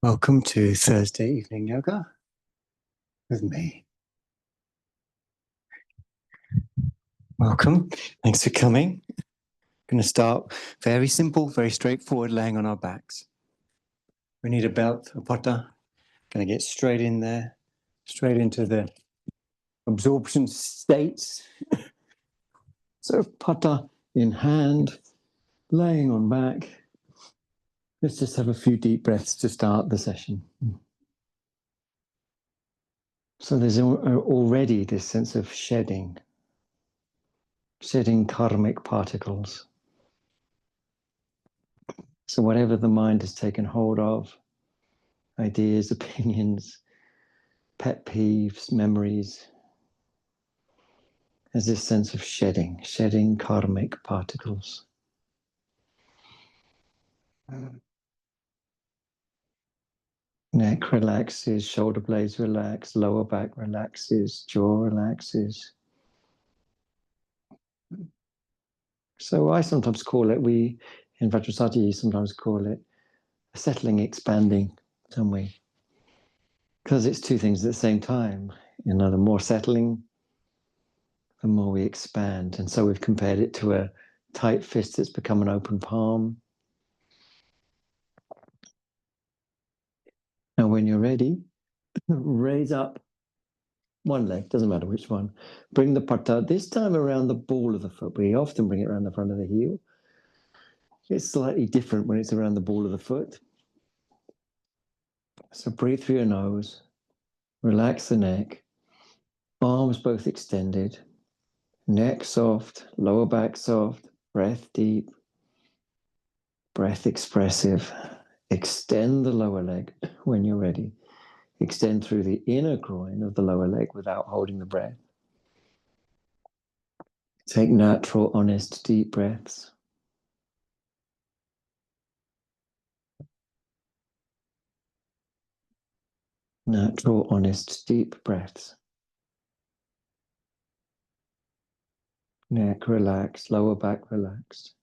Welcome to Thursday evening yoga with me. Welcome. Thanks for coming. I'm going to start very simple, very straightforward, laying on our backs. We need a belt, a pata. Going to get straight in there, straight into the absorption states. So pata in hand, laying on back. Let's just have a few deep breaths to start the session. So there's already this sense of shedding karmic particles. So whatever the mind has taken hold of, ideas, opinions, pet peeves, memories, there's this sense of shedding karmic particles. Neck relaxes, shoulder blades relax, lower back relaxes, jaw relaxes. So I sometimes call it, we in Vajrasattva sometimes call it settling, expanding, don't we? Because it's two things at the same time. You know, the more settling, the more we expand. And so we've compared it to a tight fist that's become an open palm. Now, when you're ready, raise up one leg, doesn't matter which one. Bring the pata, this time around the ball of the foot. We often bring it around the front of the heel. It's slightly different when it's around the ball of the foot. So breathe through your nose, relax the neck, arms both extended, neck soft, lower back soft, breath deep, breath expressive. Extend the lower leg when you're ready. Extend through the inner groin of the lower leg without holding the breath. Take natural, honest, deep breaths. Natural, honest, deep breaths. Neck relaxed, lower back relaxed.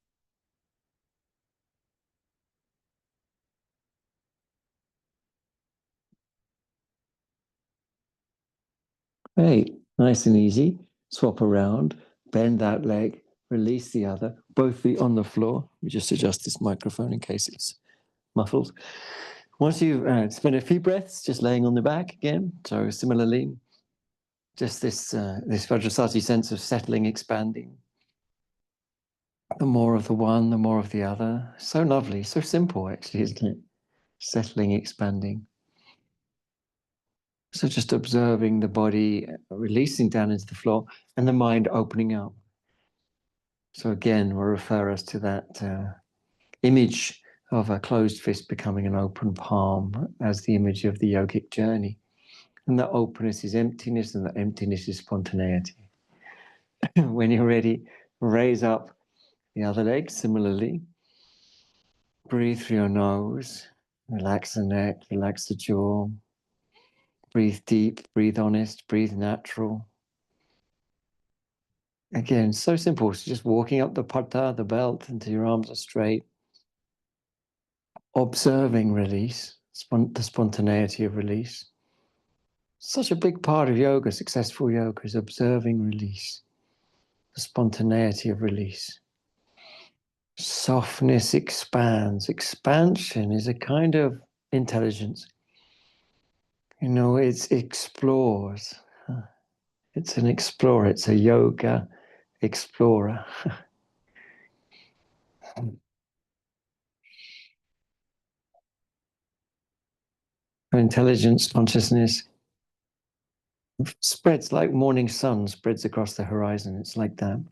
Great, nice and easy. Swap around, bend that leg, release the other, both feet on the floor. Let me just adjust this microphone in case it's muffled. Once you've spent a few breaths just laying on the back again, so similarly, just this Vajrasattva sense of settling, expanding. The more of the one, the more of the other. So lovely, so simple actually, isn't it? Settling, expanding. So just observing the body releasing down into the floor and the mind opening up. So again, we'll refer us to that image of a closed fist becoming an open palm as the image of the yogic journey. And that openness is emptiness, and that emptiness is spontaneity. When you're ready, raise up the other leg similarly. Breathe through your nose. Relax the neck, relax the jaw. Breathe deep, breathe honest, breathe natural. Again, so simple. So just walking up the pata, the belt, until your arms are straight. Observing release, the spontaneity of release. Such a big part of yoga, successful yoga, is observing release. The spontaneity of release. Softness expands. Expansion is a kind of intelligence. You know, it explores. It's an explorer. It's a yoga explorer. Intelligence, consciousness spreads like morning sun spreads across the horizon. It's like that.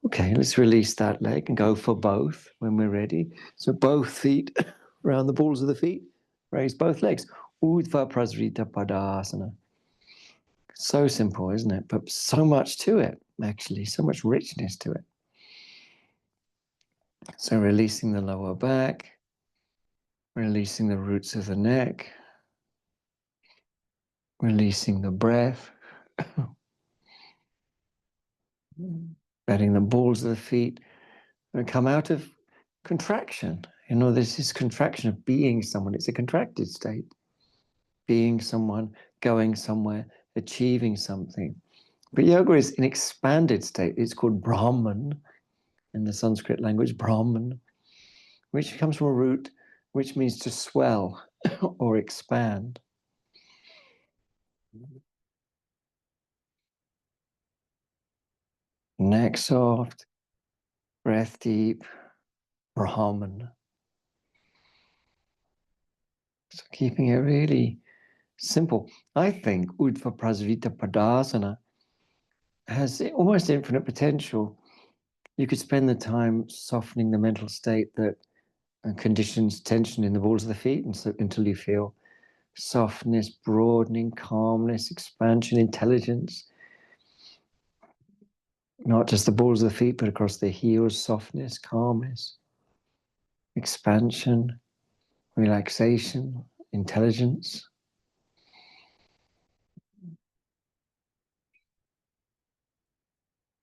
Okay, let's release that leg and go for both when we're ready. So both feet around the balls of the feet. Raise both legs. Urdhva Prasrita Padasana. So simple, isn't it? But so much to it, actually. So much richness to it. So releasing the lower back. Releasing the roots of the neck. Releasing the breath. Letting the balls of the feet come out of contraction You know, there's this contraction of being someone. It's a contracted state. Being someone, going somewhere, achieving something. But yoga is an expanded state. It's called Brahman in the Sanskrit language, Brahman, which comes from a root which means to swell or expand. Neck soft, breath deep, Brahman. So keeping it really simple. I think Uddhva Prasvita Padasana has almost infinite potential. You could spend the time softening the mental state that conditions tension in the balls of the feet until you feel softness, broadening, calmness, expansion, intelligence. Not just the balls of the feet, but across the heels, softness, calmness, expansion, relaxation, intelligence.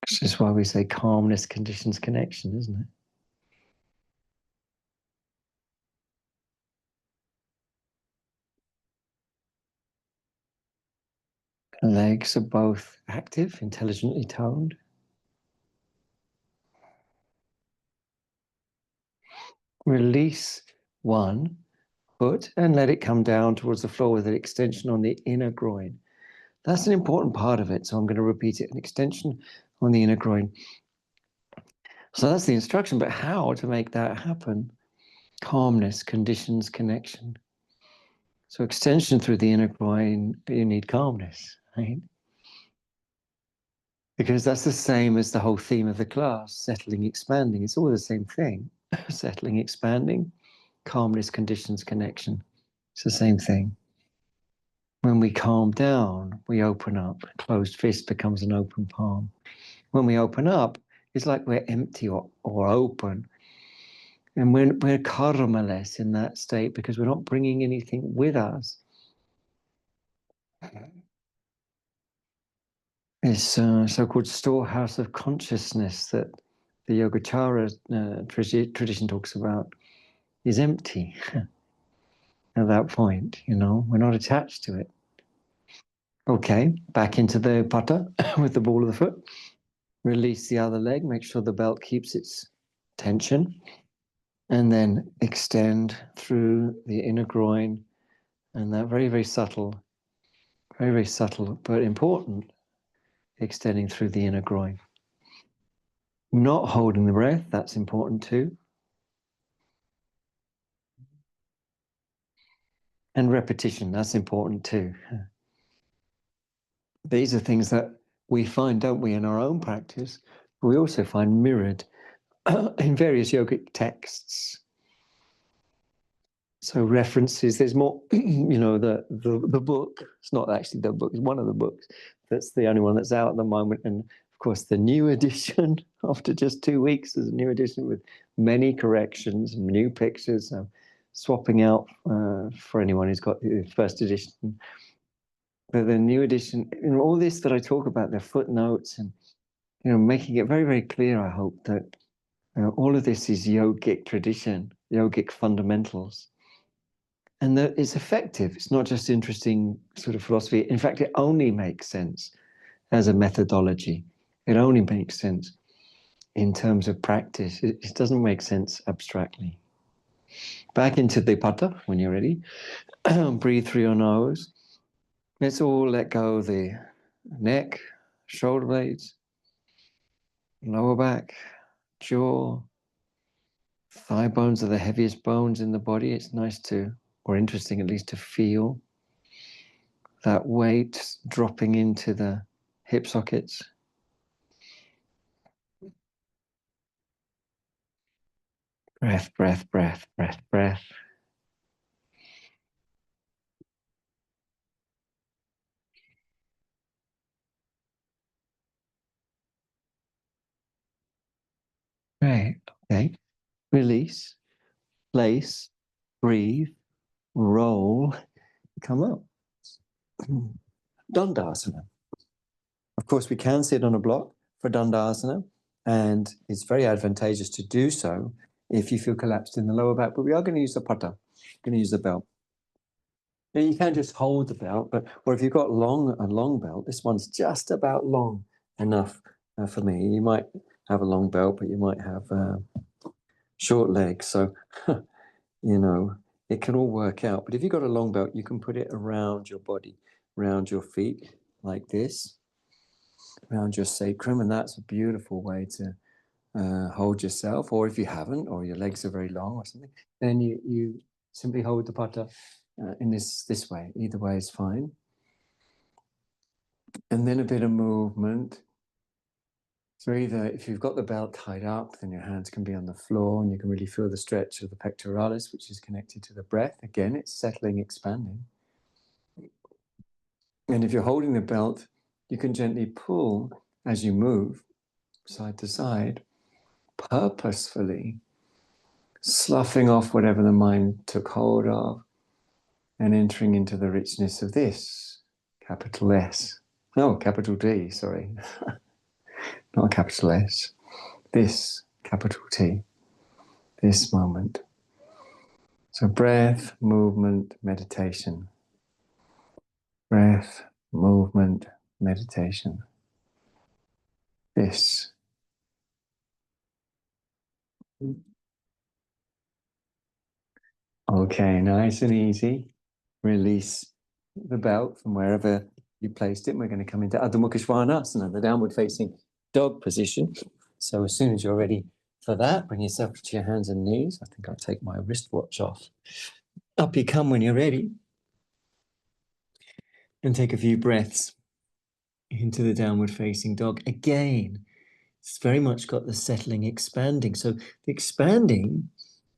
This is why we say calmness conditions connection, isn't it? The legs are both active, intelligently toned. Release one foot and let it come down towards the floor with an extension on the inner groin. That's an important part of it, so I'm going to repeat it. An extension on the inner groin. So that's the instruction, but how to make that happen? Calmness, conditions, connection. So extension through the inner groin, you need calmness, right? Because that's the same as the whole theme of the class, settling, expanding. It's all the same thing. Settling, expanding, calmness, conditions, connection. It's the same thing. When we calm down, we open up. Closed fist becomes an open palm. When we open up, it's like we're empty or open. And we're karma-less in that state because we're not bringing anything with us. This so-called storehouse of consciousness that the Yogacara tradition talks about is empty at that point. You know, we're not attached to it. Okay, back into the pata with the ball of the foot. Release the other leg, make sure the belt keeps its tension, and then extend through the inner groin, and that very subtle, very subtle but important, extending through the inner groin. Not holding the breath, that's important too. And repetition, that's important too. These are things that we find, don't we, in our own practice. We also find mirrored in various yogic texts. So references, there's more, you know, the book, it's not actually the book, it's one of the books. That's the only one that's out at the moment. And of course, the new edition, after just 2 weeks, there's a new edition with many corrections, new pictures, swapping out for anyone who's got the first edition. But the new edition, you know, all this that I talk about, the footnotes and, you know, making it very clear, I hope, that all of this is yogic tradition, yogic fundamentals. And that it's effective. It's not just interesting sort of philosophy. In fact, it only makes sense as a methodology. It only makes sense in terms of practice. It doesn't make sense abstractly. Back into the pata when you're ready. Breathe through your nose. Let's all let go of the neck, shoulder blades, lower back, jaw. Thigh bones are the heaviest bones in the body. It's nice to, or interesting at least, to feel that weight dropping into the hip sockets. Breath, breath, breath, breath, breath. Right. Okay. Release, place, breathe, roll, come up. Dandasana. Of course, we can sit on a block for Dandasana, and it's very advantageous to do so if you feel collapsed in the lower back, but we are going to use the pata, going to use the belt. Now you can just hold the belt, but or if you've got a long belt, this one's just about long enough for me. You might have a long belt, but you might have short legs, so you know it can all work out. But if you've got a long belt, you can put it around your body, around your feet, like this, around your sacrum, and that's a beautiful way to hold yourself. Or if you haven't, or your legs are very long or something, then you simply hold the pata in this way. Either way is fine. And then a bit of movement. So either if you've got the belt tied up, then your hands can be on the floor and you can really feel the stretch of the pectoralis, which is connected to the breath. Again, it's settling, expanding. And if you're holding the belt, you can gently pull as you move side to side, purposefully sloughing off whatever the mind took hold of and entering into the richness of this, capital S. No, capital D, sorry. Not capital S. This, capital T. This moment. So breath, movement, meditation. Breath, movement, meditation. This. Okay, nice and easy. Release the belt from wherever you placed it. We're going to come into Adho Mukha Svanasana, the downward facing dog position. So as soon as you're ready for that, bring yourself to your hands and knees. I think I'll take my wristwatch off. Up you come when you're ready. And take a few breaths into the downward facing dog. Again, it's very much got the settling, expanding. So the expanding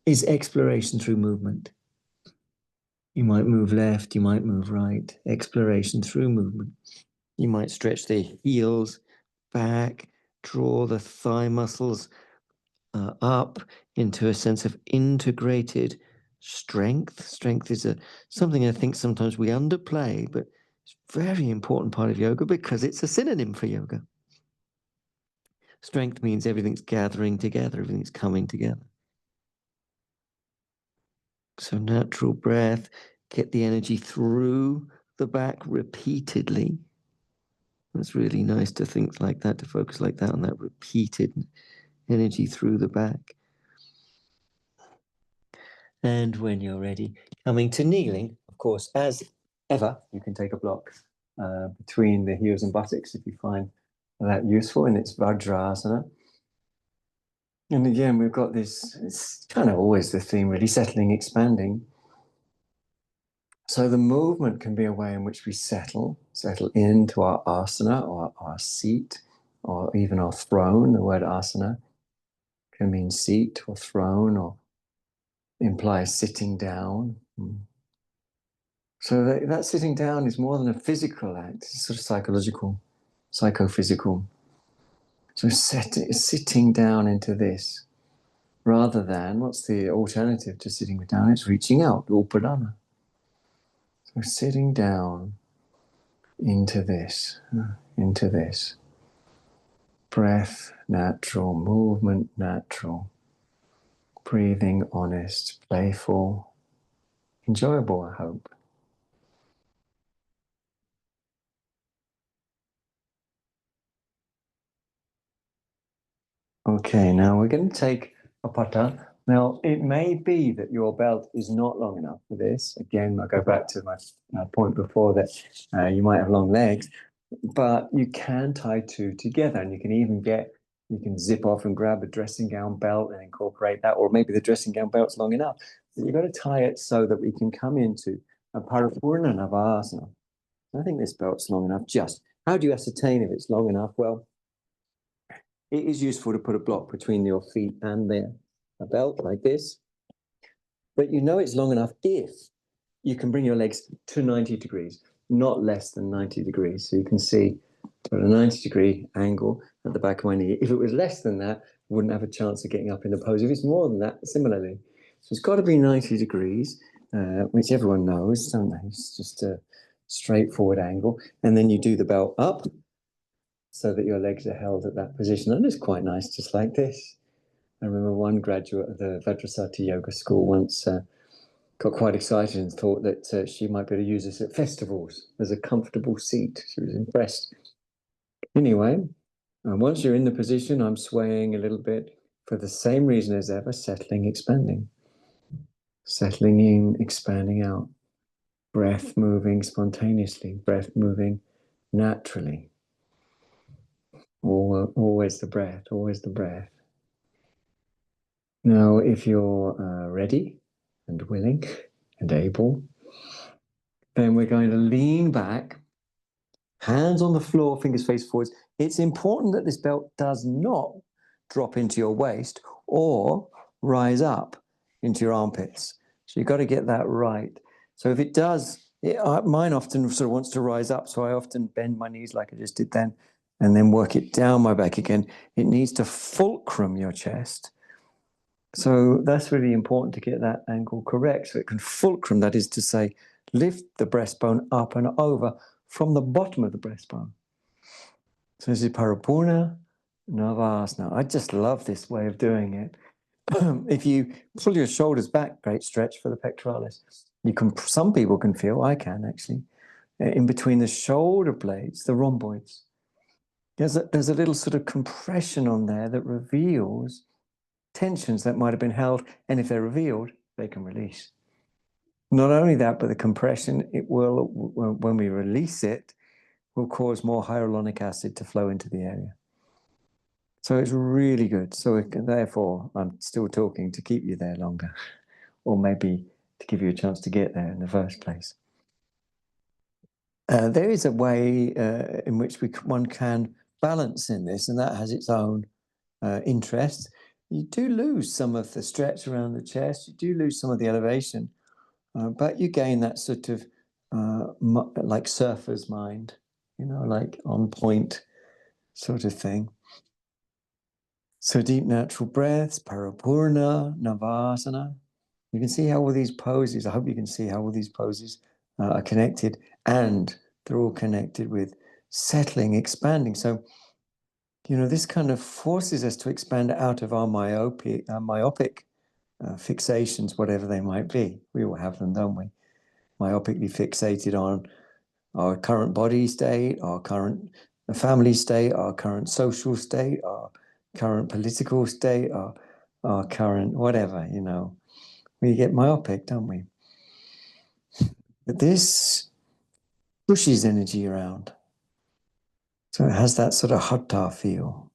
is exploration through movement. You might move left, you might move right. Exploration through movement. You might stretch the heels back, draw the thigh muscles up into a sense of integrated strength. Strength is something I think sometimes we underplay, but it's a very important part of yoga because it's a synonym for yoga. Strength means everything's gathering together, everything's coming together. So natural breath, get the energy through the back repeatedly. It's really nice to think like that, to focus like that on that repeated energy through the back. And when you're ready, coming to kneeling, of course, as ever, you can take a block between the heels and buttocks if you find that useful, and it's virasana. And again, we've got this, it's kind of always the theme, really, settling, expanding. So the movement can be a way in which we settle into our asana or our seat or even our throne. The word asana can mean seat or throne or imply sitting down. So that sitting down is more than a physical act, it's sort of psychological, psychophysical. So sitting down into this, rather than, what's the alternative to sitting down? It's reaching out, upadana. So sitting down into this. Breath natural, movement natural, breathing honest, playful, enjoyable, I hope. Okay, now we're going to take a pata. Now, it may be that your belt is not long enough for this. Again, I'll go back to my point before that you might have long legs, but you can tie two together, and you can zip off and grab a dressing gown belt and incorporate that, or maybe the dressing gown belt's long enough. But you've got to tie it so that we can come into a paripurna navasana. I think this belt's long enough. Just how do you ascertain if it's long enough? Well, it is useful to put a block between your feet and a belt like this. But you know it's long enough if you can bring your legs to 90 degrees, not less than 90 degrees. So you can see got a 90-degree angle at the back of my knee. If it was less than that, I wouldn't have a chance of getting up in the pose. If it's more than that, similarly. So it's got to be 90 degrees, which everyone knows, don't they? It's just a straightforward angle. And then you do the belt up so that your legs are held at that position. And it's quite nice, just like this. I remember one graduate of the Vajrasati Yoga School once got quite excited and thought that she might be able to use this at festivals as a comfortable seat. She was impressed. Anyway, once you're in the position, I'm swaying a little bit for the same reason as ever, settling, expanding. Settling in, expanding out. Breath moving spontaneously, breath moving naturally. Always the breath, always the breath. Now, if you're ready and willing and able, then we're going to lean back, hands on the floor, fingers face forwards. It's important that this belt does not drop into your waist or rise up into your armpits. So you've got to get that right. So if it does, mine often sort of wants to rise up, so I often bend my knees like I just did then, and then work it down my back again. It needs to fulcrum your chest. So that's really important to get that angle correct. So it can fulcrum, that is to say, lift the breastbone up and over from the bottom of the breastbone. So this is paripurna, navasana. I just love this way of doing it. If you pull your shoulders back, great stretch for the pectoralis. You can. Some people can feel, I can actually, in between the shoulder blades, the rhomboids. There's a little sort of compression on there that reveals tensions that might have been held, and if they're revealed, they can release. Not only that, but the compression, it will, when we release it, will cause more hyaluronic acid to flow into the area. So it's really good. So therefore, I'm still talking to keep you there longer, or maybe to give you a chance to get there in the first place. There is a way in which one can balance in this, and that has its own interest. You do lose some of the stretch around the chest. You do lose some of the elevation, but you gain that sort of like surfer's mind, like on point sort of thing. So deep natural breaths, paripurna, navasana. You can see how all these poses, I hope you can see how all these poses are connected, and they're all connected with settling, expanding. So, this kind of forces us to expand out of our myopic fixations, whatever they might be. We all have them, don't we? Myopically fixated on our current body state, our current family state, our current social state, our current political state, our current whatever, We get myopic, don't we? But this pushes energy around. So it has that sort of hatha feel.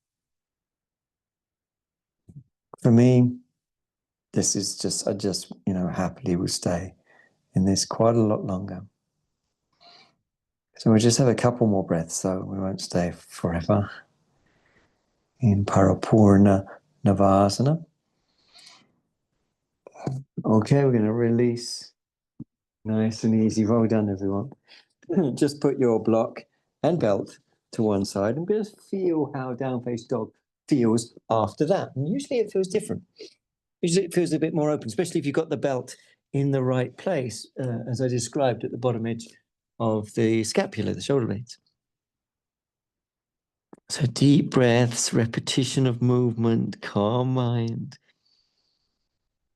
For me, this is I just, happily will stay in this quite a lot longer. So we'll just have a couple more breaths, so we won't stay forever. In paripurna navasana. Okay, we're going to release. Nice and easy. Well done, everyone. Just put your block and belt to one side and just feel how down face dog feels after that. And usually it feels different. Usually it feels a bit more open, especially if you've got the belt in the right place, as I described at the bottom edge of the scapula, the shoulder blades. So deep breaths, repetition of movement, calm mind.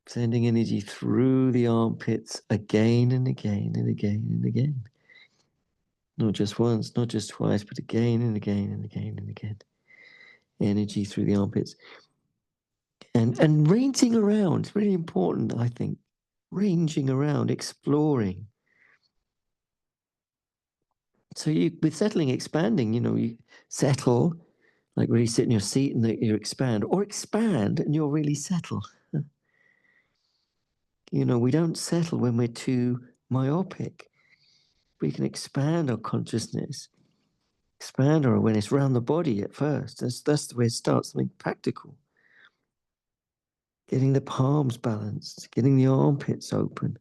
Sending energy through the armpits again and again and again and again. Not just once, not just twice, but again and again and again and again. Energy through the armpits. And ranging around, it's really important, I think. Ranging around, exploring. So with settling, expanding, you settle, like really sit in your seat and you expand, or expand and you'll really settle. We don't settle when we're too myopic. We can expand our consciousness, expand our awareness around the body at first. That's the way it starts, something practical. Getting the palms balanced, getting the armpits open.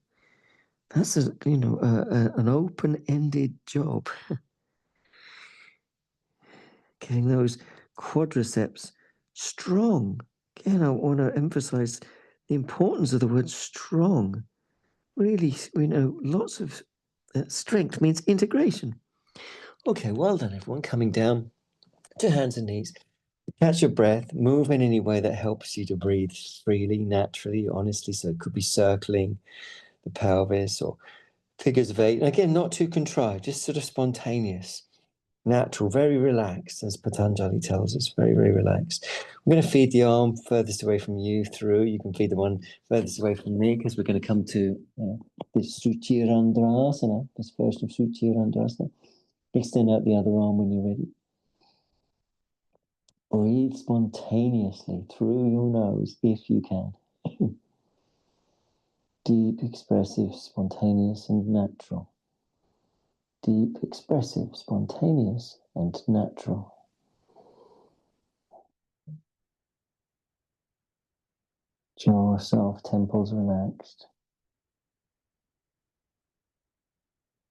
That's an open-ended job. Getting those quadriceps strong. Again, I want to emphasize the importance of the word strong. Really, lots of strength means integration. Okay, well done, everyone. Coming down to hands and knees. Catch your breath, move in any way that helps you to breathe freely, naturally, honestly. So it could be circling the pelvis or figures of eight. And again, not too contrived, just sort of spontaneous, natural, very relaxed, as Patanjali tells us, very, very relaxed. I'm going to feed the arm furthest away from you through. You can feed the one furthest away from me because we're going to come to this Suchirandrasana, this version of Suchirandrasana. Extend out the other arm when you're ready. Breathe spontaneously through your nose if you can. Deep, expressive, spontaneous, and natural. Deep, expressive, spontaneous, and natural. Jaw soft, temples relaxed.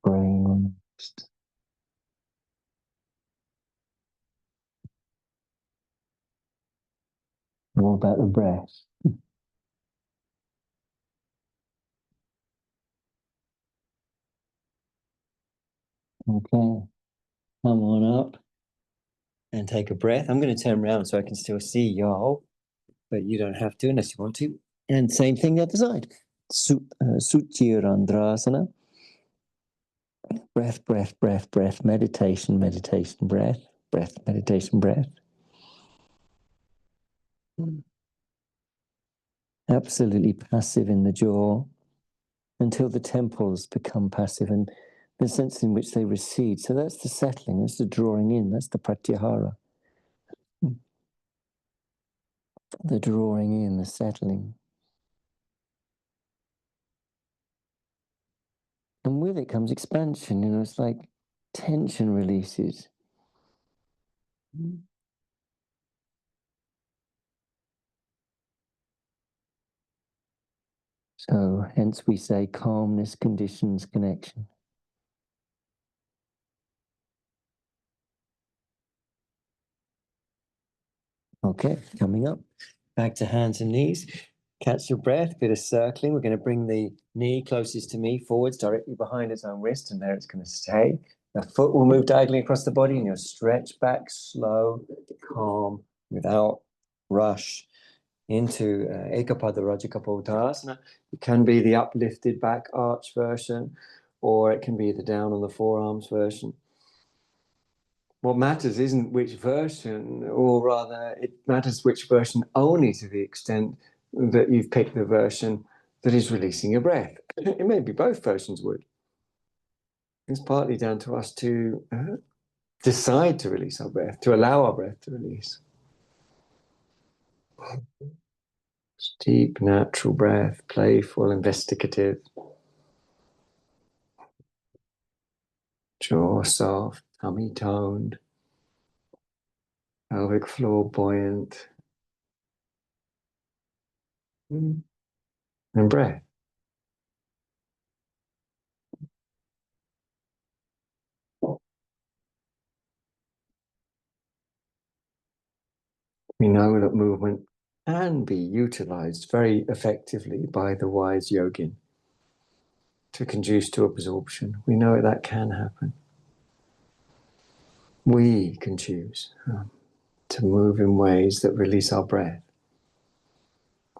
Brain relaxed. All about the breath. Okay, come on up and take a breath. I'm going to turn around so I can still see y'all, but you don't have to unless you want to. And same thing the other side. Suchirandrasana. Breath, breath, breath, breath. Meditation, meditation, breath. Breath, meditation, breath. Absolutely passive in the jaw until the temples become passive and the sense in which they recede. So that's the settling, that's the drawing in, that's the pratyahara. The drawing in, the settling. And with it comes expansion, it's like tension releases. So hence we say calmness conditions connection. Okay, coming up. Back to hands and knees. Catch your breath, bit of circling. We're going to bring the knee closest to me, forwards, directly behind its own wrist, and there it's going to stay. The foot will move diagonally across the body, and you'll stretch back, slow, calm, without rush, into Ekapada Rajakapotasana. It can be the uplifted back arch version, or it can be the down on the forearms version. What matters isn't which version, or rather, it matters which version only to the extent that you've picked the version that is releasing your breath. It may be both versions would. It's partly down to us to decide to release our breath, to allow our breath to release. Deep, natural breath, playful, investigative. Jaw soft, tummy toned, pelvic floor buoyant. And breath. We know that movement can be utilized very effectively by the wise yogin to conduce to absorption. We know that can happen. We can choose to move in ways that release our breath.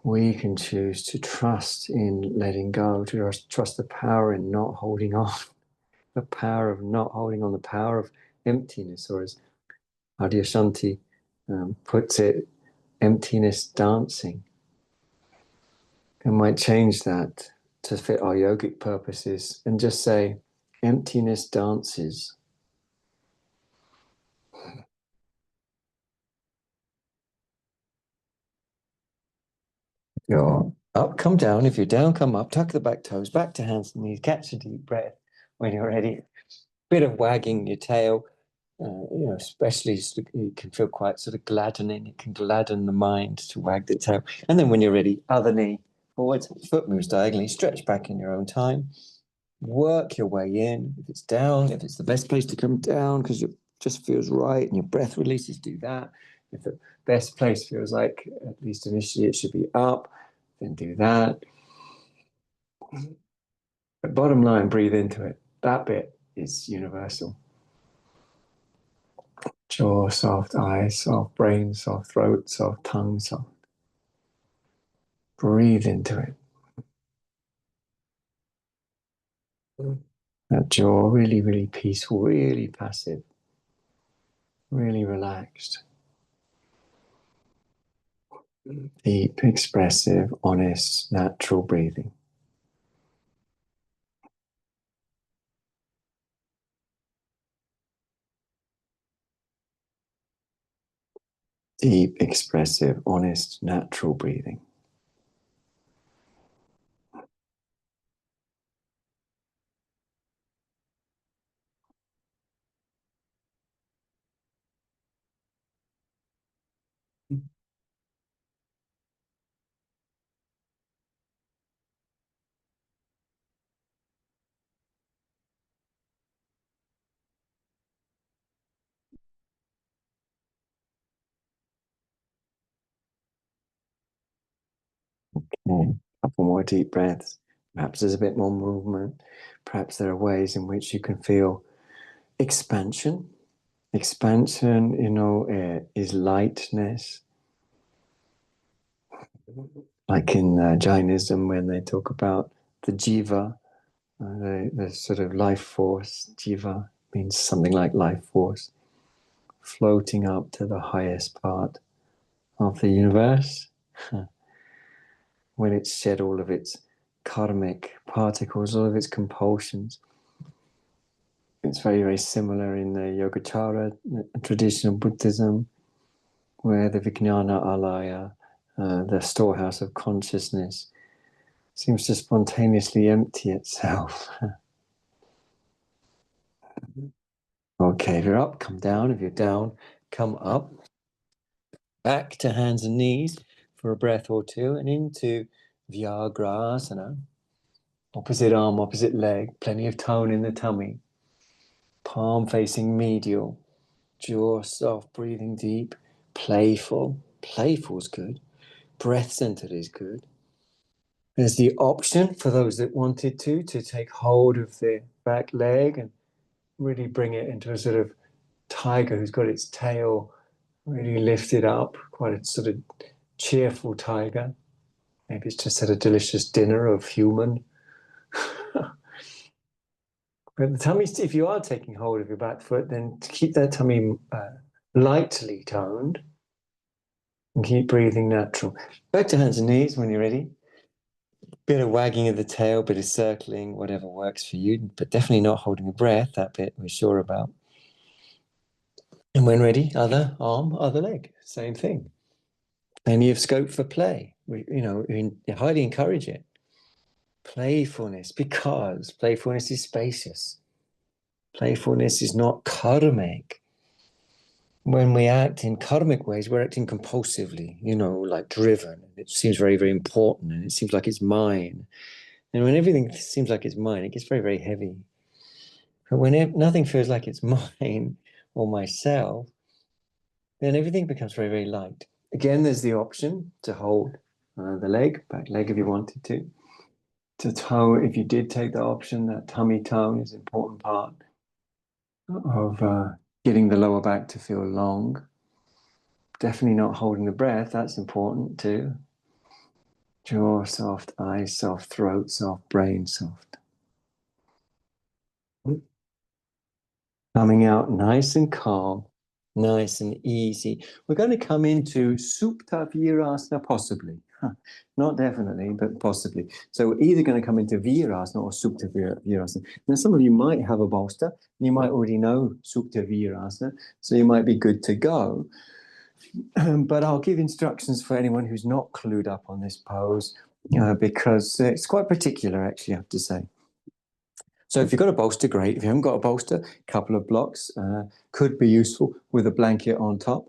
We can choose to trust in letting go, to trust the power in not holding on, the power of not holding on, the power of emptiness, or as Adyashanti puts it, emptiness dancing. I might change that to fit our yogic purposes and just say, emptiness dances. You're up, come down. If you're down, come up. Tuck the back toes, back to hands and knees. Catch a deep breath when you're ready. Bit of wagging your tail, especially it can feel quite sort of gladdening. It can gladden the mind to wag the tail. And then when you're ready, other knee forwards, foot moves diagonally, stretch back in your own time. Work your way in. If it's down, if it's the best place to come down because it just feels right and your breath releases, do that. If the best place feels like, at least initially, it should be up, then do that. But bottom line, breathe into it. That bit is universal. Jaw soft, eyes soft, brain soft, throat soft, tongue soft. Breathe into it. That jaw really, really peaceful, really passive, really relaxed. Deep, expressive, honest, natural breathing. Deep, expressive, honest, natural breathing. Okay. A couple more deep breaths. Perhaps there's a bit more movement. Perhaps there are ways in which you can feel expansion. Expansion, is lightness. Like in Jainism, when they talk about the jiva, the sort of life force. Jiva means something like life force, floating up to the highest part of the universe. When it's shed all of its karmic particles, all of its compulsions. It's very, very similar in the Yogacara tradition of Buddhism, where the Vijnana Alaya, the storehouse of consciousness, seems to spontaneously empty itself. Okay, if you're up, come down. If you're down, come up. Back to hands and knees for a breath or two, and into virasana. Opposite arm, opposite leg, plenty of tone in the tummy. Palm facing medial, jaw soft, breathing deep, playful. Playful's good. Breath-centered is good. There's the option for those that wanted to take hold of the back leg and really bring it into a sort of tiger who's got its tail really lifted up, quite a sort of cheerful tiger. Maybe it's just had a delicious dinner of human. But the tummy, if you are taking hold of your back foot, then to keep that tummy lightly toned and keep breathing natural. Back to hands and knees when you're ready. Bit of wagging of the tail, bit of circling, whatever works for you, but definitely not holding a breath. That bit we're sure about. And when ready, other arm, other leg, same thing. Plenty of scope for play. We highly encourage it. Playfulness, because playfulness is spacious. Playfulness is not karmic. When we act in karmic ways, we're acting compulsively, like driven. It seems very, very important, and it seems like it's mine. And when everything seems like it's mine, it gets very, very heavy. But when nothing feels like it's mine or myself, then everything becomes very, very light. Again, there's the option to hold the leg, back leg if you wanted to. To toe, if you did take the option, that tummy tone is an important part of getting the lower back to feel long. Definitely not holding the breath, that's important too. Jaw soft, eyes soft, throat soft, brain soft. Coming out nice and calm, nice and easy. We're going to come into supta virasana, possibly. Not definitely, but possibly. So we're either going to come into virasana or supta virasana. Now, some of you might have a bolster. You might already know supta virasana, so you might be good to go. But I'll give instructions for anyone who's not clued up on this pose, because it's quite particular, actually, I have to say. So if you've got a bolster, great. If you haven't got a bolster, a couple of blocks could be useful with a blanket on top.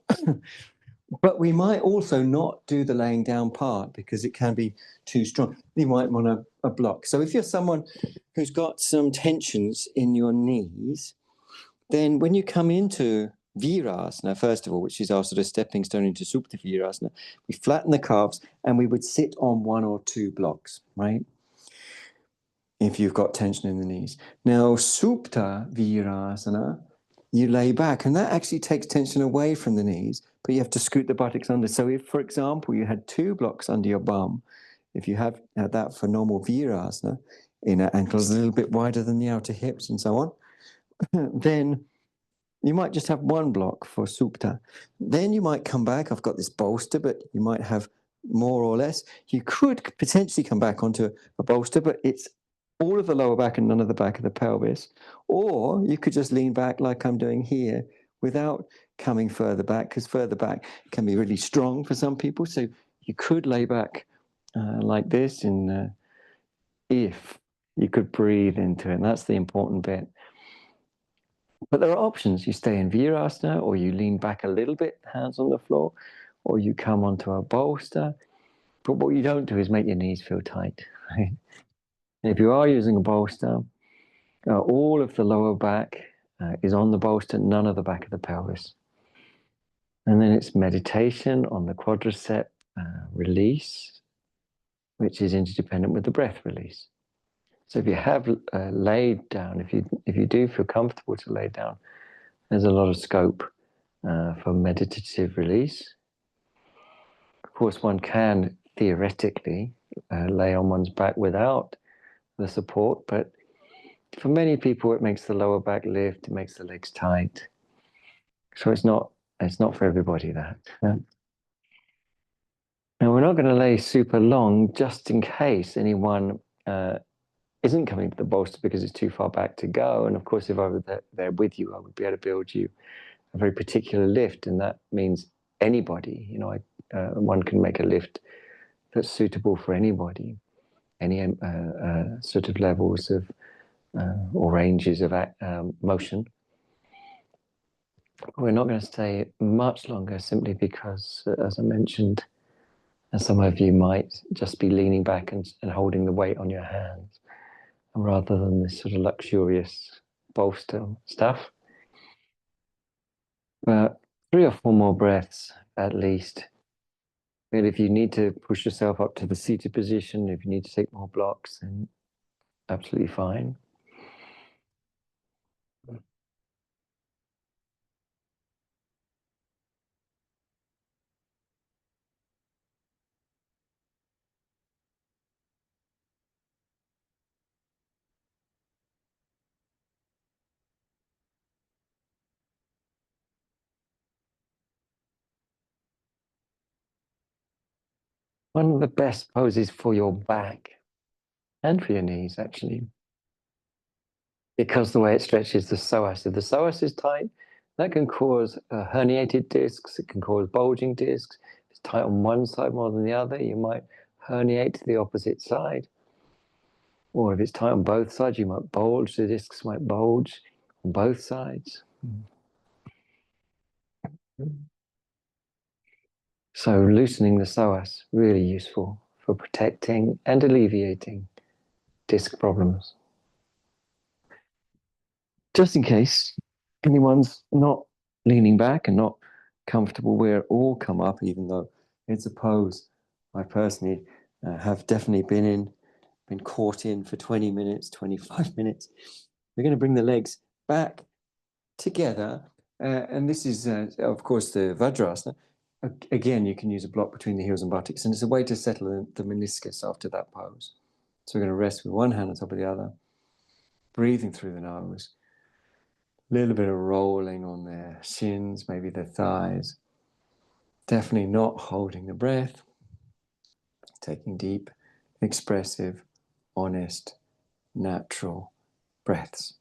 But we might also not do the laying down part because it can be too strong. You might want a block. So if you're someone who's got some tensions in your knees, then when you come into virasana, first of all, which is our sort of stepping stone into supta virasana, we flatten the calves and we would sit on one or two blocks, right? If you've got tension in the knees. Now, supta virasana you lay back, and that actually takes tension away from the knees, but you have to scoot the buttocks under. So if, for example, you had 2 blocks under your bum, if you have that for normal virasana, inner ankles a little bit wider than the outer hips and so on, then you might just have 1 block for supta. Then you might come back. I've got this bolster, but you might have more or less. You could potentially come back onto a bolster, but it's all of the lower back and none of the back of the pelvis. Or you could just lean back like I'm doing here without coming further back, because further back can be really strong for some people. So you could lay back like this, if you could breathe into it. And that's the important bit. But there are options. You stay in virasana, or you lean back a little bit, hands on the floor, or you come onto a bolster. But what you don't do is make your knees feel tight. Right? If you are using a bolster, all of the lower back is on the bolster, none of the back of the pelvis. And then it's meditation on the quadricep release, which is interdependent with the breath release. So if you have laid down, if you do feel comfortable to lay down, there's a lot of scope for meditative release. Of course, one can theoretically lay on one's back without the support, but for many people, it makes the lower back lift, it makes the legs tight. So it's not for everybody, that. Now, we're not going to lay super long just in case anyone isn't coming to the bolster because it's too far back to go. And of course, if I were there with you, I would be able to build you a very particular lift, and that means anybody. One can make a lift that's suitable for anybody, any sort of levels of or ranges of motion. We're not going to stay much longer simply because, as I mentioned, some of you might just be leaning back and holding the weight on your hands rather than this sort of luxurious bolster stuff. But 3 or 4 more breaths at least. And if you need to push yourself up to the seated position, if you need to take more blocks, then absolutely fine. One of the best poses for your back and for your knees, actually, because the way it stretches the psoas. If the psoas is tight, that can cause herniated discs. It can cause bulging discs. If it's tight on one side more than the other, you might herniate to the opposite side. Or if it's tight on both sides, you might bulge. The discs might bulge on both sides. So loosening the psoas, really useful for protecting and alleviating disc problems. Just in case anyone's not leaning back and not comfortable, where it all come up, even though it's a pose I personally have definitely been caught in for 20 minutes, 25 minutes. We're going to bring the legs back together. And this is, of course, the Vajrasana. Again, you can use a block between the heels and buttocks, and it's a way to settle the meniscus after that pose. So we're going to rest with one hand on top of the other, breathing through the nose. A little bit of rolling on their shins, maybe their thighs. Definitely not holding the breath. Taking deep, expressive, honest, natural breaths.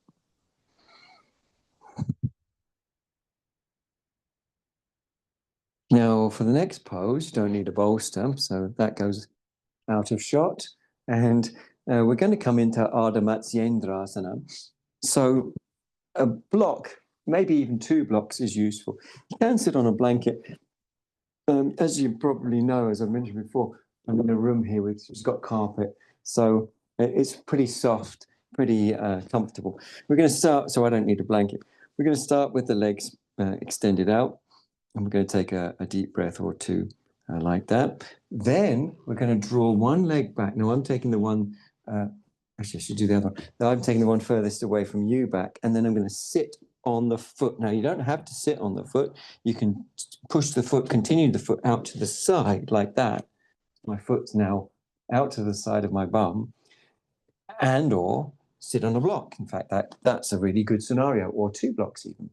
Now, for the next pose, you don't need a bolster, so that goes out of shot. And we're going to come into Ardha Matsyendrasana. So a block, maybe even 2 blocks, is useful. You can sit on a blanket. As you probably know, as I mentioned before, I'm in a room here which has got carpet, so it's pretty soft, pretty comfortable. We're going to start, so I don't need a blanket. We're going to start with the legs extended out, and we're going to take a deep breath or 2 like that. Then we're going to draw one leg back. Now I'm taking the one, actually I should do the other one. Now I'm taking the one furthest away from you back, and then I'm going to sit on the foot. Now, you don't have to sit on the foot. You can push the foot, continue the foot out to the side like that. My foot's now out to the side of my bum, and or sit on a block. In fact, that's a really good scenario, or 2 blocks even.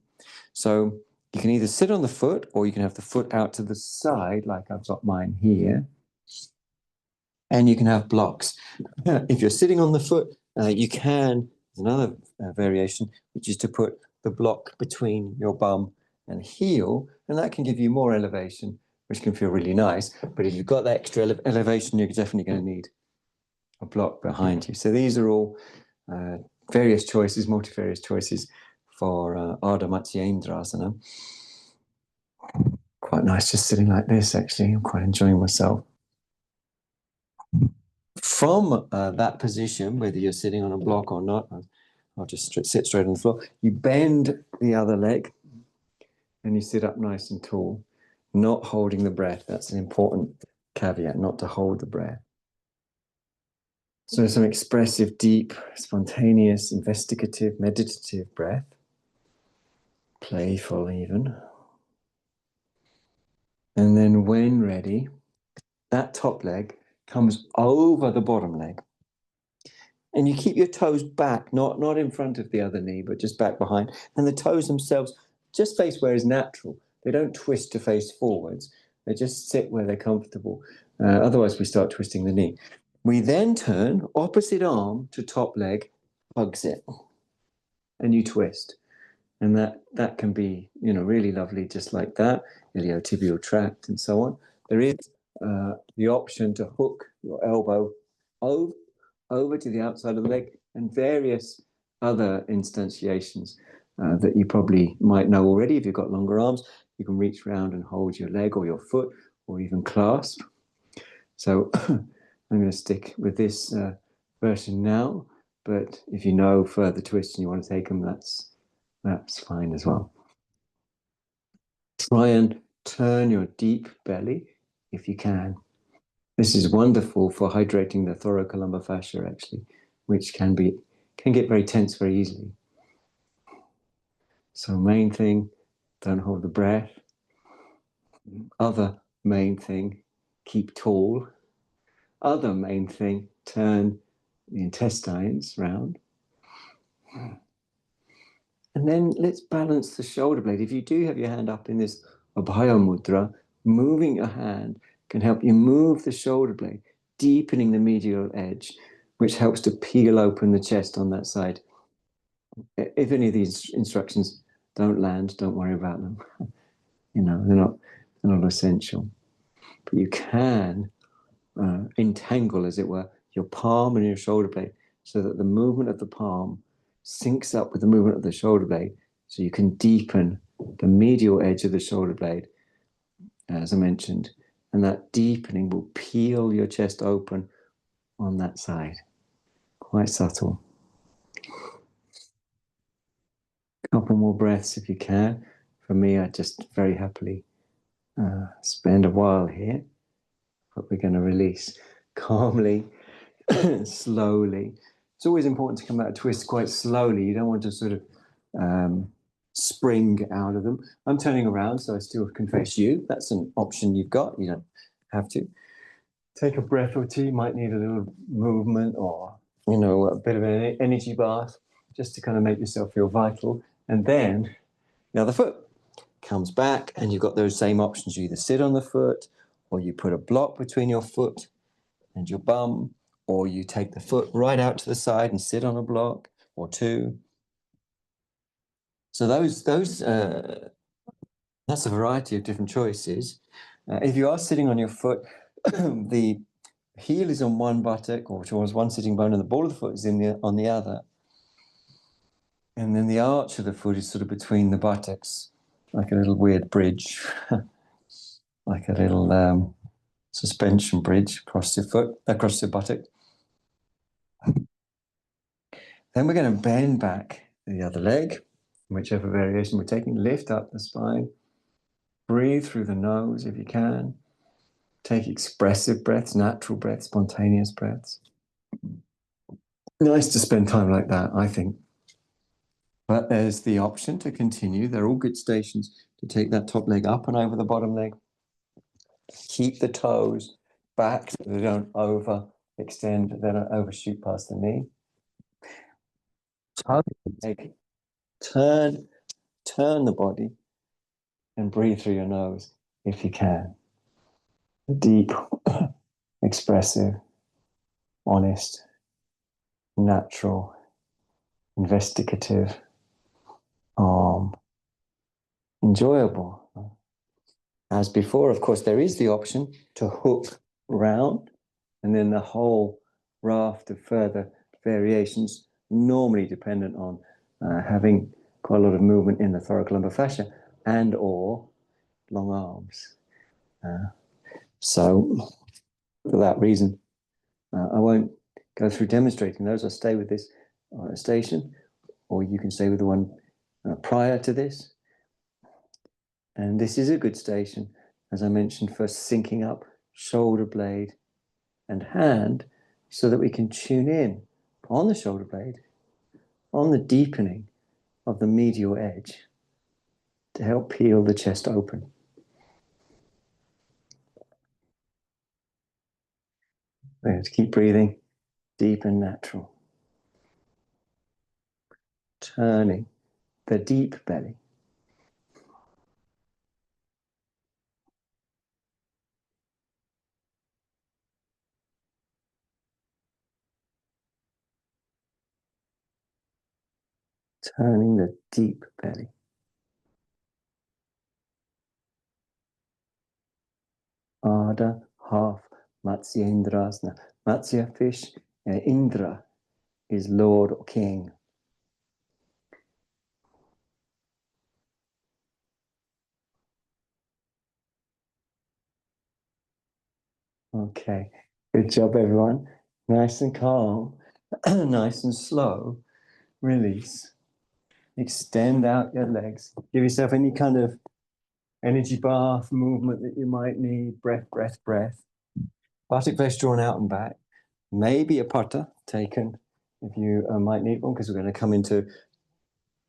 So you can either sit on the foot, or you can have the foot out to the side, like I've got mine here. And you can have blocks. If you're sitting on the foot, you can, there's another variation, which is to put the block between your bum and heel, and that can give you more elevation, which can feel really nice. But if you've got that extra elevation, you're definitely going to need a block behind you. So these are all various choices, multifarious choices for Ardha Matsyendrasana. Quite nice just sitting like this, actually. I'm quite enjoying myself. From that position, whether you're sitting on a block or not, I'll just sit straight on the floor. You bend the other leg and you sit up nice and tall, not holding the breath. That's an important caveat, not to hold the breath. So some expressive, deep, spontaneous, investigative, meditative breath. Playful even. And then when ready, that top leg comes over the bottom leg. And you keep your toes back, not in front of the other knee, but just back behind. And the toes themselves just face where is natural. They don't twist to face forwards. They just sit where they're comfortable. Otherwise, we start twisting the knee. We then turn opposite arm to top leg, hugs it, and you twist. And that can be, really lovely, just like that, iliotibial tract and so on. There is the option to hook your elbow over to the outside of the leg, and various other instantiations that you probably might know already. If you've got longer arms, you can reach around and hold your leg or your foot, or even clasp. So I'm going to stick with this version now, but if you know further twists and you want to take them, that's fine as well. Try and turn your deep belly if you can. This is wonderful for hydrating the thoracolumbar fascia, actually, which can get very tense very easily. So main thing, don't hold the breath. Other main thing, keep tall. Other main thing, turn the intestines round. And then let's balance the shoulder blade. If you do have your hand up in this Abhaya Mudra, moving your hand can help you move the shoulder blade, deepening the medial edge, which helps to peel open the chest on that side. If any of these instructions don't land, don't worry about them. They're not essential. But you can entangle, as it were, your palm and your shoulder blade so that the movement of the palm syncs up with the movement of the shoulder blade, so you can deepen the medial edge of the shoulder blade, as I mentioned, and that deepening will peel your chest open on that side. Quite subtle. A couple more breaths if you can. For me, I just very happily spend a while here, but we're going to release calmly, slowly. It's always important to come out of twists quite slowly. You don't want to sort of spring out of them. I'm turning around, so I still can face you. That's an option you've got. You don't have to. Take a breath or two. You might need a little movement or, a bit of an energy bath just to kind of make yourself feel vital. And then the other foot comes back, and you've got those same options. You either sit on the foot, or you put a block between your foot and your bum, or you take the foot right out to the side and sit on a block or two. So that's a variety of different choices. If you are sitting on your foot, the heel is on one buttock, or towards one sitting bone, and the ball of the foot is on the other. And then the arch of the foot is sort of between the buttocks, like a little weird bridge, like a little suspension bridge across your buttock. Then we're going to bend back the other leg, whichever variation we're taking. Lift up the spine. Breathe through the nose if you can. Take expressive breaths, natural breaths, spontaneous breaths. Nice to spend time like that, I think. But there's the option to continue. They're all good stations to take that top leg up and over the bottom leg. Keep the toes back so they don't overextend, they don't overshoot past the knee. Turn the body and breathe through your nose if you can. Deep, expressive, honest, natural, investigative, enjoyable. As before, of course, there is the option to hook round, and then the whole raft of further variations, normally dependent on having quite a lot of movement in the thoracolumbar fascia and or long arms. So for that reason, I won't go through demonstrating those. I'll stay with this station, or you can stay with the one prior to this. And this is a good station, as I mentioned, for syncing up shoulder blade and hand so that we can tune in on the shoulder blade, on the deepening of the medial edge to help peel the chest open. Let's keep breathing deep and natural. Turning the deep belly. Turning the deep belly. Ardha, half, Matsya Indrasana. Matsya fish, Indra is Lord or King. Okay, good job everyone. Nice and calm, nice and slow. Release. Extend out your legs. Give yourself any kind of energy bath movement that you might need. Breath, breath, breath. Batik flesh drawn out and back. Maybe a putta taken if you might need one, because we're going to come into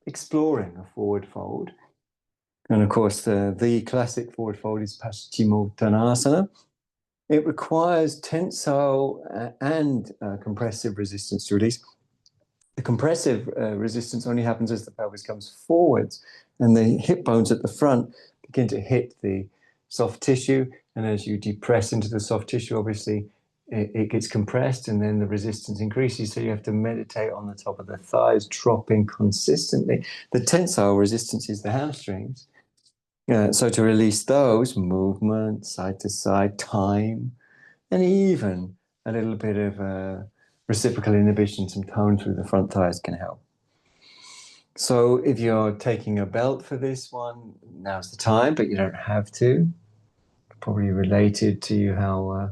exploring a forward fold. And of course, the classic forward fold is Paschimottanasana. It requires tensile and compressive resistance to release. The compressive resistance only happens as the pelvis comes forwards and the hip bones at the front begin to hit the soft tissue. And as you depress into the soft tissue, obviously it gets compressed and then the resistance increases. So you have to meditate on the top of the thighs, dropping consistently. The tensile resistance is the hamstrings. So to release those, movement, side to side, time, and even a little bit of reciprocal inhibition, some tone through the front thighs can help. So if you're taking a belt for this one, now's the time, but you don't have to. Probably related to how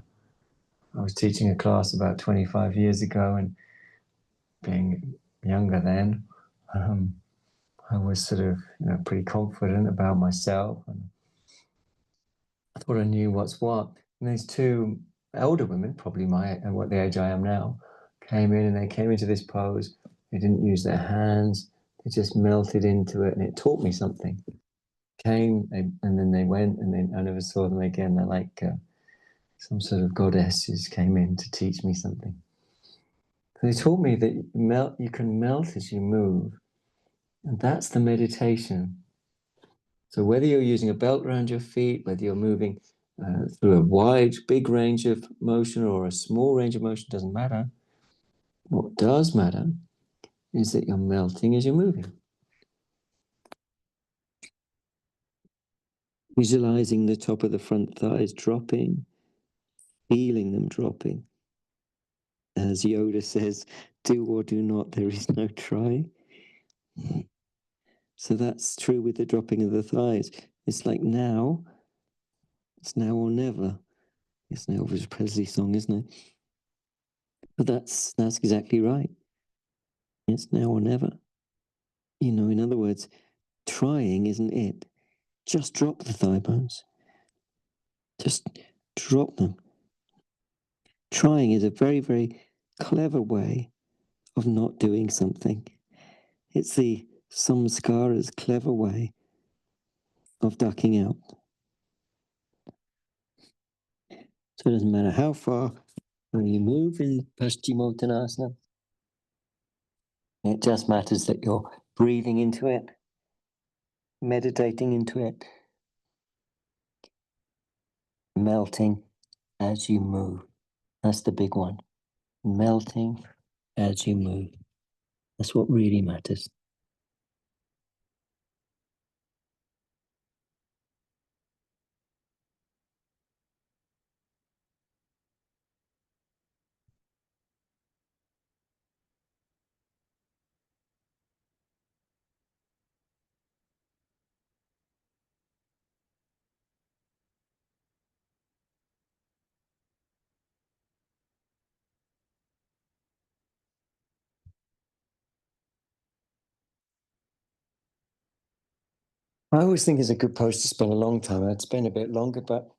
I was teaching a class about 25 years ago, and being younger then, I was sort of pretty confident about myself, and I thought I knew what's what. And these two elder women, probably what the age I am now, came in and they came into this pose. They didn't use their hands. They just melted into it, and it taught me something. And then they went, and then I never saw them again. They're like some sort of goddesses came in to teach me something. So they taught me that you can melt as you move, and that's the meditation. So whether you're using a belt around your feet, whether you're moving through a wide, big range of motion or a small range of motion, doesn't matter. What does matter is that you're melting as you're moving. Visualizing the top of the front thighs dropping, feeling them dropping. As Yoda says, do or do not, there is no try. So that's true with the dropping of the thighs. It's like now, it's now or never. It's an Elvis Presley song, isn't it? But that's exactly right. It's now or never. In other words, trying isn't it. Just drop the thigh bones. Just drop them. Trying is a very, very clever way of not doing something. It's the samskara's clever way of ducking out. So it doesn't matter how far you move in Paschimottanasana. It just matters that you're breathing into it, meditating into it, melting as you move. That's the big one. Melting as you move. That's what really matters. I always think it's a good pose to spend a long time. I'd spend a bit longer, but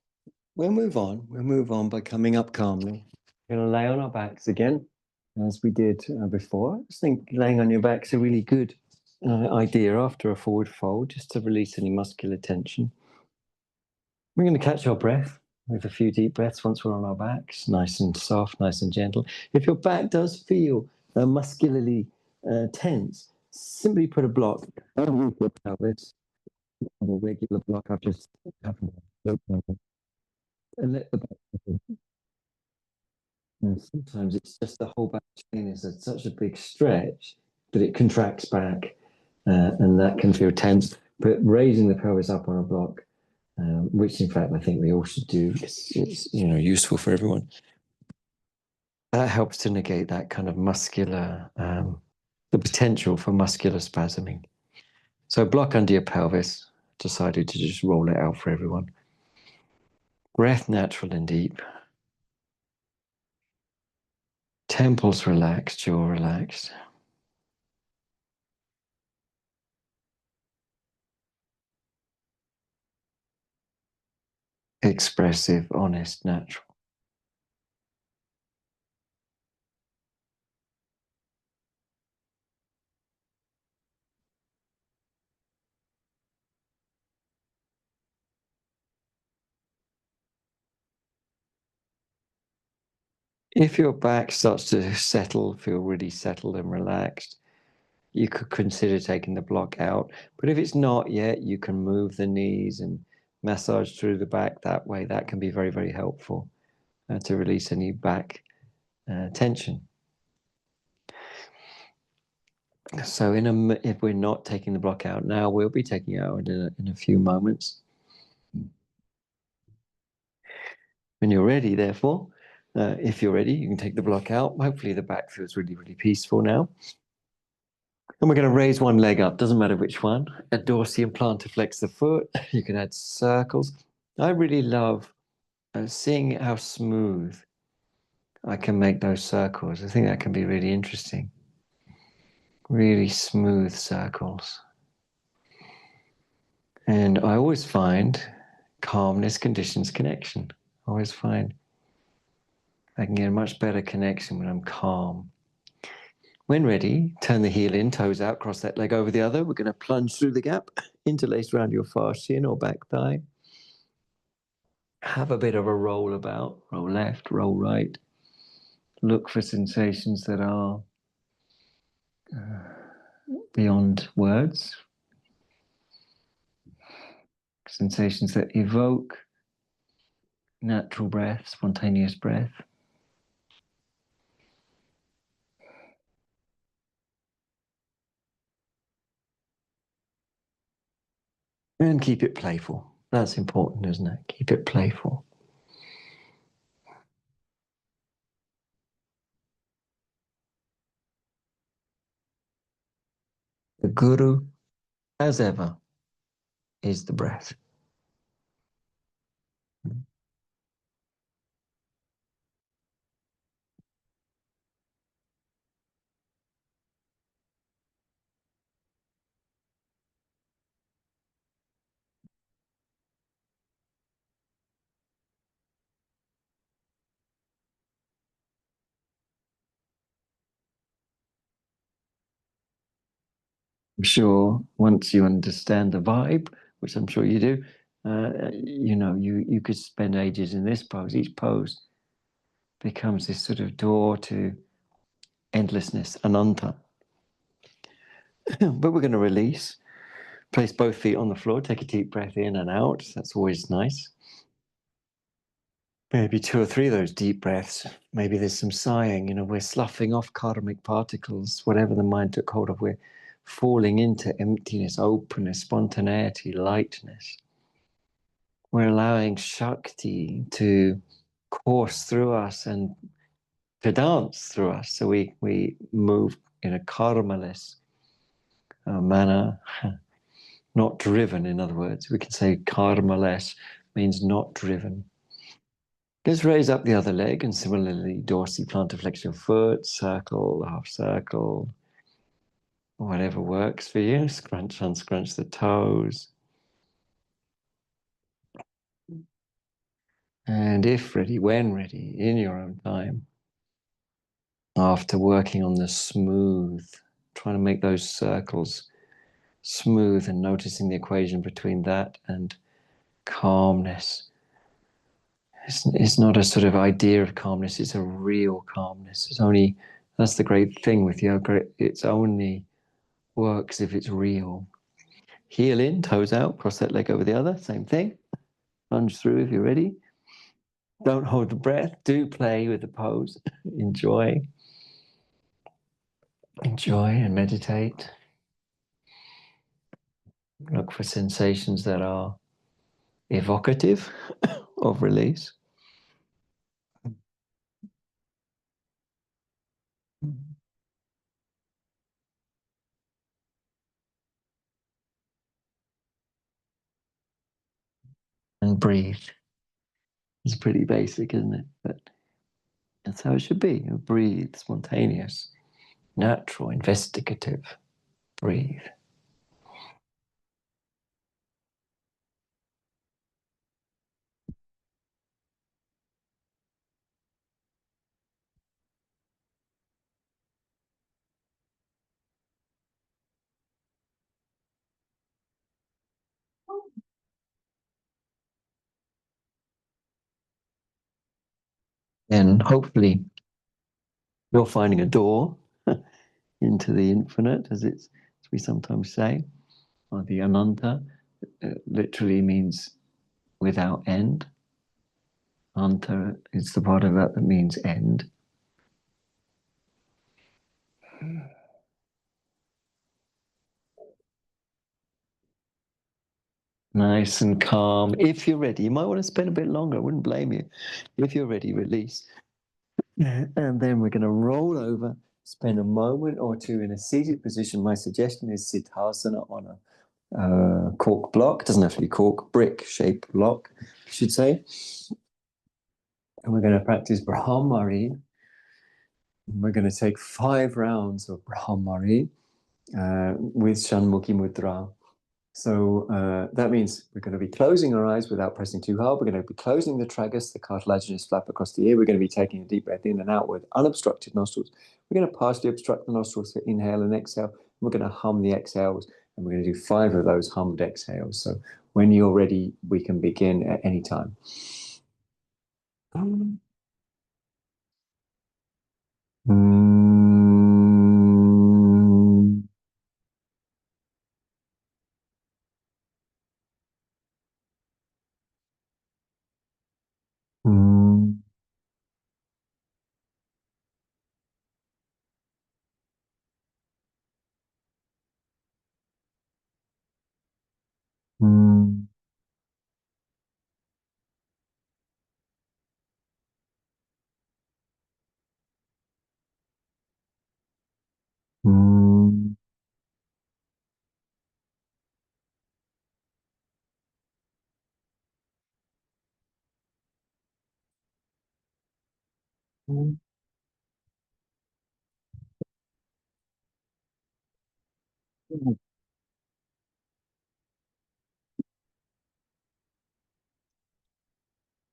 we'll move on. We'll move on by coming up calmly. We're going to lay on our backs again, as we did before. I just think laying on your back is a really good idea after a forward fold, just to release any muscular tension. We're going to catch our breath with a few deep breaths once we're on our backs, nice and soft, nice and gentle. If your back does feel muscularly tense, simply put a block underneath your pelvis, a regular block. I've just happened to open, and let the back go. And sometimes it's just the whole back chain is such a big stretch that it contracts back, and that can feel tense. But raising the pelvis up on a block, which in fact I think we all should do, it's useful for everyone. That helps to negate that kind of muscular, the potential for muscular spasming. So block under your pelvis. Decided to just roll it out for everyone. Breath natural and deep. Temples relaxed, jaw relaxed. Expressive, honest, natural. If your back starts to settle, feel really settled and relaxed, you could consider taking the block out. But if it's not yet, you can move the knees and massage through the back that way. That can be very, very helpful to release any back tension. So if we're not taking the block out now, we'll be taking it out in a few moments. When you're ready, therefore, if you're ready, you can take the block out. Hopefully the back feels really, really peaceful now. And we're going to raise one leg up, doesn't matter which one. A dorsi and plantar flex the foot. You can add circles. I really love seeing how smooth I can make those circles. I think that can be really interesting. Really smooth circles. And I always find calmness conditions connection. I always find I can get a much better connection when I'm calm. When ready, turn the heel in, toes out, cross that leg over the other. We're going to plunge through the gap, interlace around your far shin or back thigh. Have a bit of a roll about, roll left, roll right. Look for sensations that are beyond words. Sensations that evoke natural breath, spontaneous breath. And keep it playful. That's important, isn't it? Keep it playful. The guru, as ever, is the breath. I'm sure once you understand the vibe, which I'm sure you do, you could spend ages in this pose. Each pose becomes this sort of door to endlessness, ananta. But we're going to release. Place both feet on the floor. Take a deep breath in and out. That's always nice. Maybe two or three of those deep breaths. Maybe there's some sighing. We're sloughing off karmic particles, whatever the mind took hold of. We're falling into emptiness, openness, spontaneity, lightness. We're allowing Shakti to course through us and to dance through us. So we move in a karmaless manner, not driven, in other words. We can say karmaless means not driven. Let's raise up the other leg and similarly dorsiflex flex your foot, circle, half circle, whatever works for you. Scrunch, unscrunch the toes. And if ready, when ready, in your own time, after working on the smooth, trying to make those circles smooth and noticing the equation between that and calmness. It's not a sort of idea of calmness, it's a real calmness. That's the great thing with yoga. It's only works if it's real. Heel in, toes out, cross that leg over the other, same thing. Plunge through if you're ready. Don't hold the breath. Do play with the pose. Enjoy. Enjoy and meditate. Look for sensations that are evocative of release. And breathe. It's pretty basic, isn't it? But that's how it should be. Breathe, spontaneous, natural, investigative. Breathe. And hopefully you're finding a door into the infinite, as we sometimes say, or the ananta. Literally means without end. Anta is the part of that means end. Nice and calm. If you're ready, you might want to spend a bit longer. I wouldn't blame you. If you're ready, release. And then we're going to roll over, spend a moment or two in a seated position. My suggestion is siddhasana on a cork block. It doesn't have to be cork, brick shaped block, I should say. And we're going to practice Brahmari. We're going to take 5 rounds of Brahmari with Shanmukhi Mudra. So that means we're going to be closing our eyes without pressing too hard. We're going to be closing the tragus, the cartilaginous flap across the ear. We're going to be taking a deep breath in and out with unobstructed nostrils. We're going to partially obstruct the nostrils for inhale and exhale. We're going to hum the exhales, and we're going to do 5 of those hummed exhales. So when you're ready, we can begin at any time.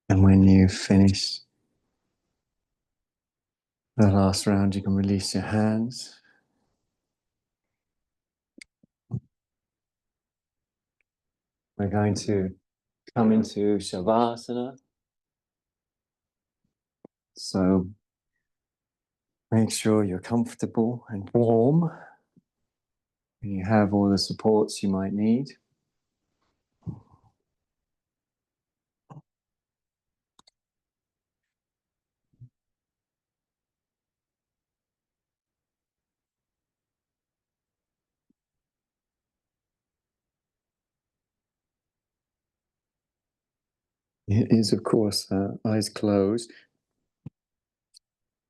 And when you finish the last round, you can release your hands. We're going to come into shavasana. So make sure you're comfortable and warm. You have all the supports you might need. It is, of course, eyes closed,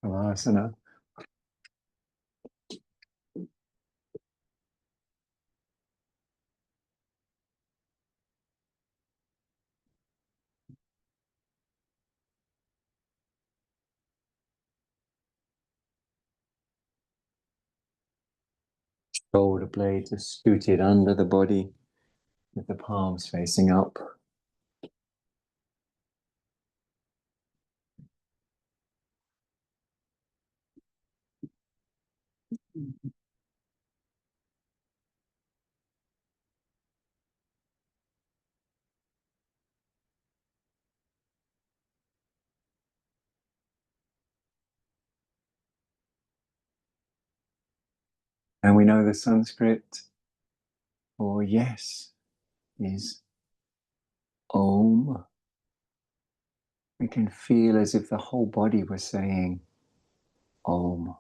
virasana. Shoulder blades are scooted under the body with the palms facing up. And we know the Sanskrit for yes is Om. We can feel as if the whole body was saying Om.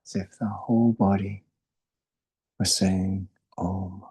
As if the whole body was saying Om.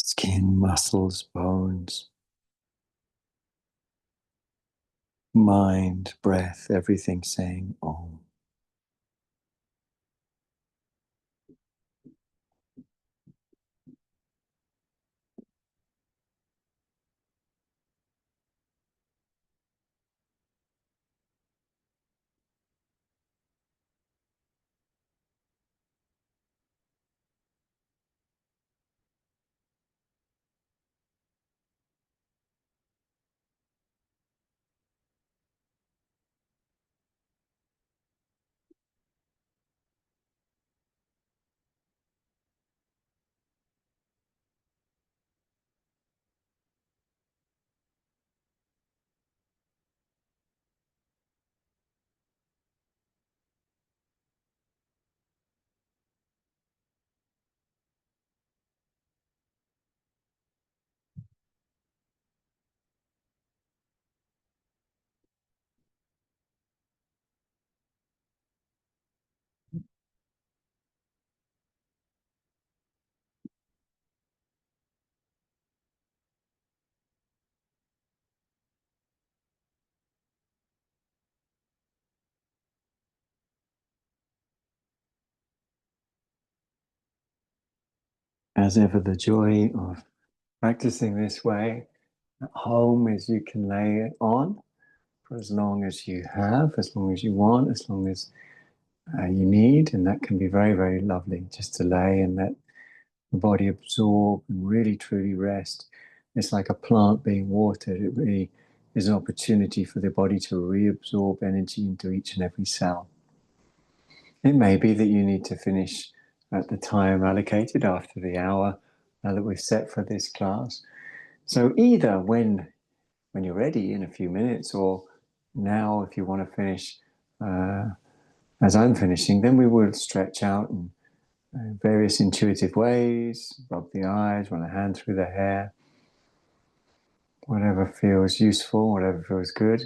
Skin, muscles, bones, mind, breath, everything saying Om. As ever, the joy of practicing this way at home is you can lay it on for as long as you have, as long as you want, as long as you need, and that can be very, very lovely just to lay and let the body absorb and really truly rest. It's like a plant being watered. It really is an opportunity for the body to reabsorb energy into each and every cell. It may be that you need to finish at the time allocated after the hour that we've set for this class. So either when you're ready in a few minutes, or now, if you want to finish as I'm finishing, then we will stretch out in various intuitive ways, rub the eyes, run a hand through the hair, whatever feels useful, whatever feels good.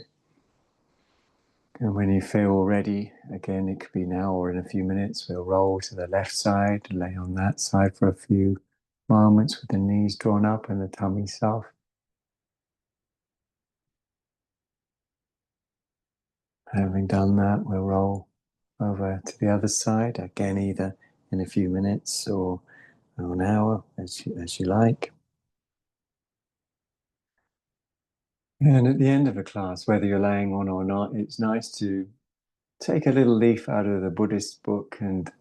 And when you feel ready, again, it could be now or in a few minutes, we'll roll to the left side, lay on that side for a few moments with the knees drawn up and the tummy soft. Having done that, we'll roll over to the other side, again, either in a few minutes or an hour, as you like. And at the end of a class, whether you're laying on or not, it's nice to take a little leaf out of the Buddhist book and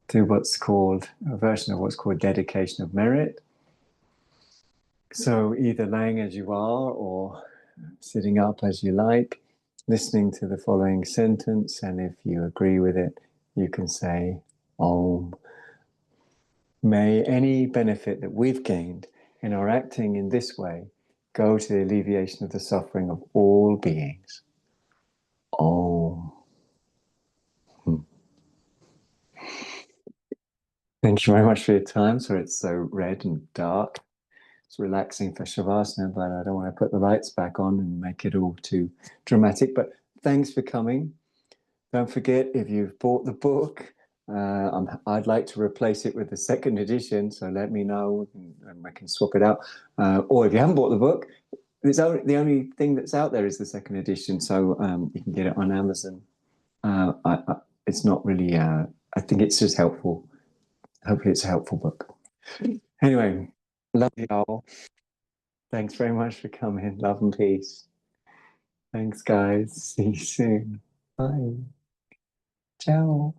do what's called a version of what's called dedication of merit. So either laying as you are or sitting up as you like, listening to the following sentence, and if you agree with it, you can say, Om. May any benefit that we've gained in our acting in this way go to the alleviation of the suffering of all beings. Om. Thank you very much for your time. So it's so red and dark. It's relaxing for Shavasana, but I don't want to put the lights back on and make it all too dramatic. But thanks for coming. Don't forget, if you've bought the book, I'd like to replace it with the second edition. So let me know and I can swap it out. Or if you haven't bought the book, the only thing that's out there is the second edition. So you can get it on Amazon. It's not really, I think it's just helpful. Hopefully it's a helpful book. Anyway, love you all. Thanks very much for coming. Love and peace. Thanks, guys. See you soon. Bye. Ciao.